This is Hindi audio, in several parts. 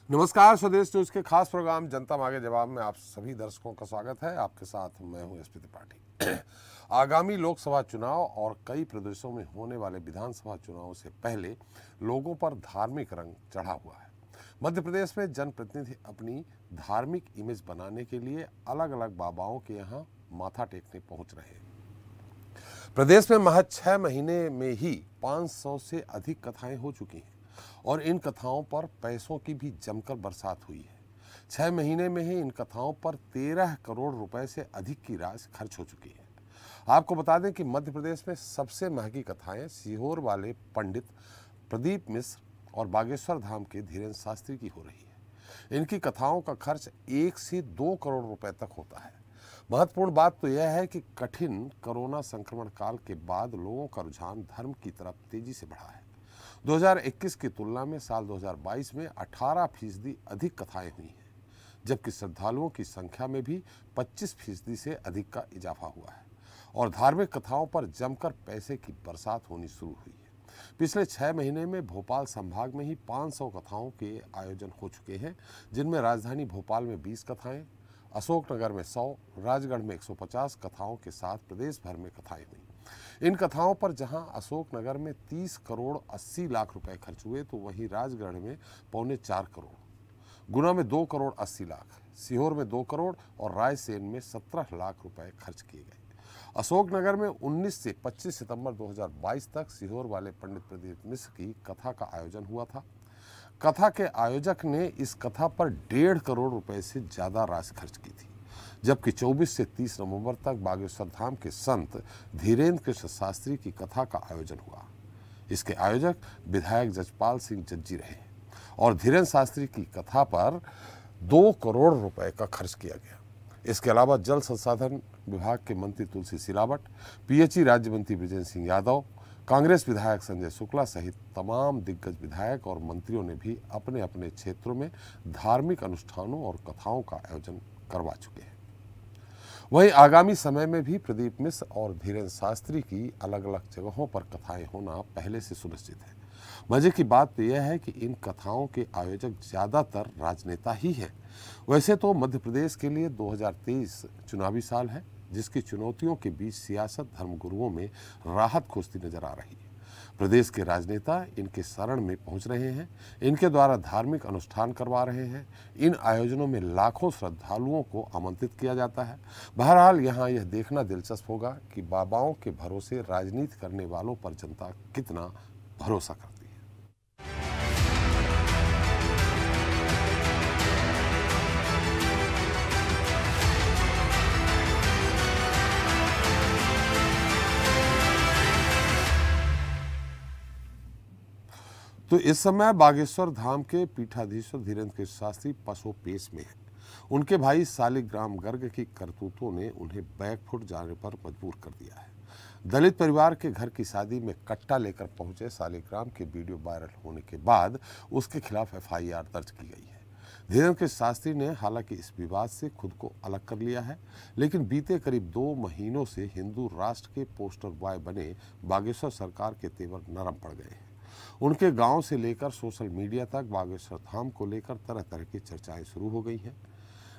नमस्कार, स्वदेश न्यूज के खास प्रोग्राम जनता मांगे जवाब में आप सभी दर्शकों का स्वागत है। आपके साथ मैं हूं एसपी त्रिपाठी। आगामी लोकसभा चुनाव और कई प्रदेशों में होने वाले विधानसभा चुनावों से पहले लोगों पर धार्मिक रंग चढ़ा हुआ है। मध्य प्रदेश में जनप्रतिनिधि अपनी धार्मिक इमेज बनाने के लिए अलग अलग बाबाओं के यहाँ माथा टेकने पहुंच रहे हैं। प्रदेश में महज 6 महीने में ही 500 से अधिक कथाएं हो चुकी हैं और इन कथाओं पर पैसों की भी जमकर बरसात हुई है। 6 महीने में ही इन कथाओं पर 13 करोड़ रुपए से अधिक की राशि खर्च हो चुकी है। आपको बता दें कि मध्य प्रदेश में सबसे महंगी कथाएं सीहोर वाले पंडित प्रदीप मिश्र और बागेश्वर धाम के धीरेन्द्र शास्त्री की हो रही है। इनकी कथाओं का खर्च 1 से 2 करोड़ रुपए तक होता है। महत्वपूर्ण बात तो यह है कि कठिन कोरोना संक्रमण काल के बाद लोगों का रुझान धर्म की तरफ तेजी से बढ़ा है। 2021 की तुलना में साल 2022 में 18% अधिक कथाएं हुई हैं, जबकि श्रद्धालुओं की संख्या में भी 25% से अधिक का इजाफा हुआ है और धार्मिक कथाओं पर जमकर पैसे की बरसात होनी शुरू हुई है। पिछले 6 महीने में भोपाल संभाग में ही 500 कथाओं के आयोजन हो चुके हैं, जिनमें राजधानी भोपाल में 20 कथाएं, अशोकनगर में 100, राजगढ़ में 150 कथाओं के साथ प्रदेश भर में कथाएं हुई। इन कथाओं पर जहां अशोकनगर में 30 करोड़ 80 लाख रुपए खर्च हुए, तो वहीं राजगढ़ में 3.25 करोड़, गुना में 2 करोड़ 80 लाख, सीहोर में 2 करोड़ और रायसेन में 17 लाख रुपए खर्च किए गए। अशोकनगर में 19 से 25 सितंबर 2022 तक सीहोर वाले पंडित प्रदीप मिश्र की कथा का आयोजन हुआ था। कथा के आयोजक ने इस कथा पर 1.5 करोड़ रुपए से ज्यादा राशि खर्च की थी, जबकि 24 से 30 नवंबर तक बागेश्वर धाम के संत धीरेन्द्र कृष्ण शास्त्री की कथा का आयोजन हुआ। इसके आयोजक विधायक जजपाल सिंह जज्जी रहे और धीरेन्द्र शास्त्री की कथा पर 2 करोड़ रुपए का खर्च किया गया। इसके अलावा जल संसाधन विभाग के मंत्री तुलसी सिलावट, पीएचई राज्य मंत्री बृजेंद्र सिंह यादव, कांग्रेस विधायक संजय शुक्ला सहित तमाम दिग्गज विधायक और मंत्रियों ने भी अपने अपने क्षेत्रों में धार्मिक अनुष्ठानों और कथाओं का आयोजन करवा चुके हैं। वहीं आगामी समय में भी प्रदीप मिश्र और धीरेन्द्र शास्त्री की अलग अलग जगहों पर कथाएं होना पहले से सुनिश्चित है। मजे की बात तो यह है कि इन कथाओं के आयोजक ज्यादातर राजनेता ही हैं। वैसे तो मध्य प्रदेश के लिए 2023 चुनावी साल है, जिसकी चुनौतियों के बीच सियासत धर्मगुरुओं में राहत खोजती नजर आ रही है। प्रदेश के राजनेता इनके शरण में पहुंच रहे हैं, इनके द्वारा धार्मिक अनुष्ठान करवा रहे हैं। इन आयोजनों में लाखों श्रद्धालुओं को आमंत्रित किया जाता है। बहरहाल यहाँ यह देखना दिलचस्प होगा कि बाबाओं के भरोसे राजनीति करने वालों पर जनता कितना भरोसा करती है। तो इस समय बागेश्वर धाम के पीठाधीश्वर धीरेन्द्र कृष्ण शास्त्री पसोपेश में हैं। उनके भाई सालिग्राम गर्ग की करतूतों ने उन्हें बैकफुट जाने पर मजबूर कर दिया है। दलित परिवार के घर की शादी में कट्टा लेकर पहुंचे सालिग्राम के वीडियो वायरल होने के बाद उसके खिलाफ एफआईआर दर्ज की गई है। धीरेन्द्र कृष्ण शास्त्री ने हालांकि इस विवाद से खुद को अलग कर लिया है, लेकिन बीते करीब 2 महीनों से हिंदू राष्ट्र के पोस्टर बॉय बने बागेश्वर सरकार के तेवर नरम पड़ गए हैं। उनके गांव से लेकर सोशल मीडिया तक बागेश्वर धाम को लेकर तरह तरह की चर्चाएं शुरू हो गई हैं।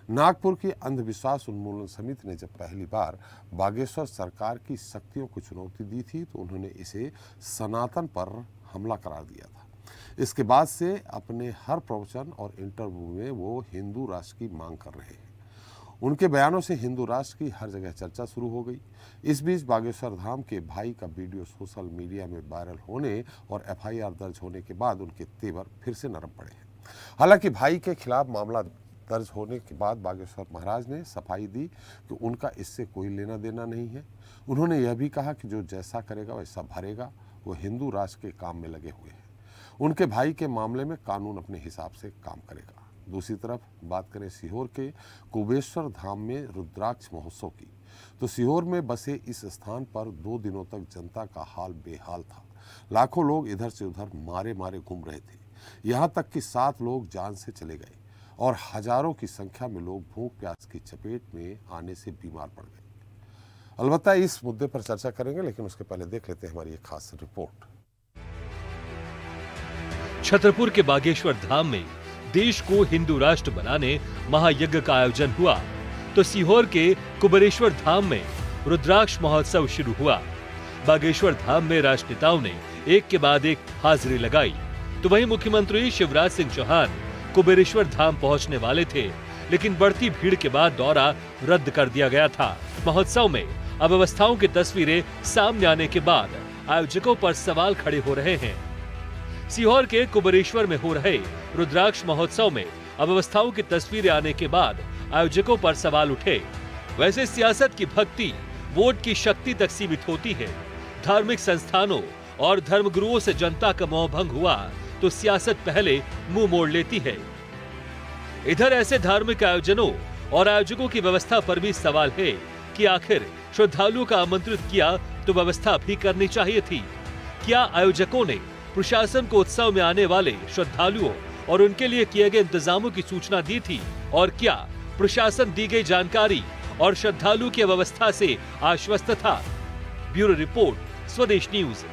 नागपुर की अंधविश्वास उन्मूलन समिति ने जब पहली बार बागेश्वर सरकार की शक्तियों को चुनौती दी थी, तो उन्होंने इसे सनातन पर हमला करार दिया था। इसके बाद से अपने हर प्रवचन और इंटरव्यू में वो हिंदू राष्ट्र की मांग कर रहे हैं। उनके बयानों से हिंदू राष्ट्र की हर जगह चर्चा शुरू हो गई। इस बीच बागेश्वर धाम के भाई का वीडियो सोशल मीडिया में वायरल होने और एफआईआर दर्ज होने के बाद उनके तेवर फिर से नरम पड़े हैं। हालांकि भाई के खिलाफ मामला दर्ज होने के बाद बागेश्वर महाराज ने सफाई दी कि उनका इससे कोई लेना देना नहीं है। उन्होंने यह भी कहा कि जो जैसा करेगा वैसा भरेगा, वो हिंदू राष्ट्र के काम में लगे हुए हैं। उनके भाई के मामले में कानून अपने हिसाब से काम करेगा। दूसरी तरफ बात करें सीहोर के कुबेश्वर धाम में रुद्राक्ष महोत्सव की, तो सीहोर में बसे इस स्थान पर 2 दिनों तक जनता का हाल बेहाल था। लाखों लोग इधर से उधर मारे मारे घूम रहे थे। यहाँ तक कि 7 लोग जान से चले गए और हजारों की संख्या में लोग भूख प्यास की चपेट में आने से बीमार पड़ गए। अलबत्ता इस मुद्दे पर चर्चा करेंगे, लेकिन उसके पहले देख लेते हैं हमारी एक खास रिपोर्ट। छतरपुर के बागेश्वर धाम में देश को हिंदू राष्ट्र बनाने महायज्ञ का आयोजन हुआ तो सीहोर के कुबेरेश्वर धाम में रुद्राक्ष महोत्सव शुरू हुआ। बागेश्वर धाम में राजनेताओं ने एक के बाद एक हाजिरी लगाई तो वहीं मुख्यमंत्री शिवराज सिंह चौहान कुबेरेश्वर धाम पहुंचने वाले थे, लेकिन बढ़ती भीड़ के बाद दौरा रद्द कर दिया गया था। महोत्सव में अव्यवस्थाओं की तस्वीरें सामने आने के बाद आयोजकों पर सवाल खड़े हो रहे हैं। सीहोर के कुबेरेश्वर में हो रहे रुद्राक्ष महोत्सव में अव्यवस्थाओं की तस्वीरें आने के बाद आयोजकों पर सवाल उठे। वैसे सियासत की भक्ति वोट की शक्ति तक सीमित होती है। धार्मिक संस्थानों और धर्मगुरुओं से जनता का मोह भंग हुआ तो सियासत पहले मुंह मोड़ लेती है। इधर ऐसे धार्मिक आयोजनों और आयोजकों की व्यवस्था पर भी सवाल है कि आखिर श्रद्धालुओं का आमंत्रित किया तो व्यवस्था भी करनी चाहिए थी। क्या आयोजकों ने प्रशासन को उत्सव में आने वाले श्रद्धालुओं और उनके लिए किए गए इंतजामों की सूचना दी थी, और क्या प्रशासन दी गई जानकारी और श्रद्धालु की व्यवस्था से आश्वस्त था? ब्यूरो रिपोर्ट, स्वदेश न्यूज।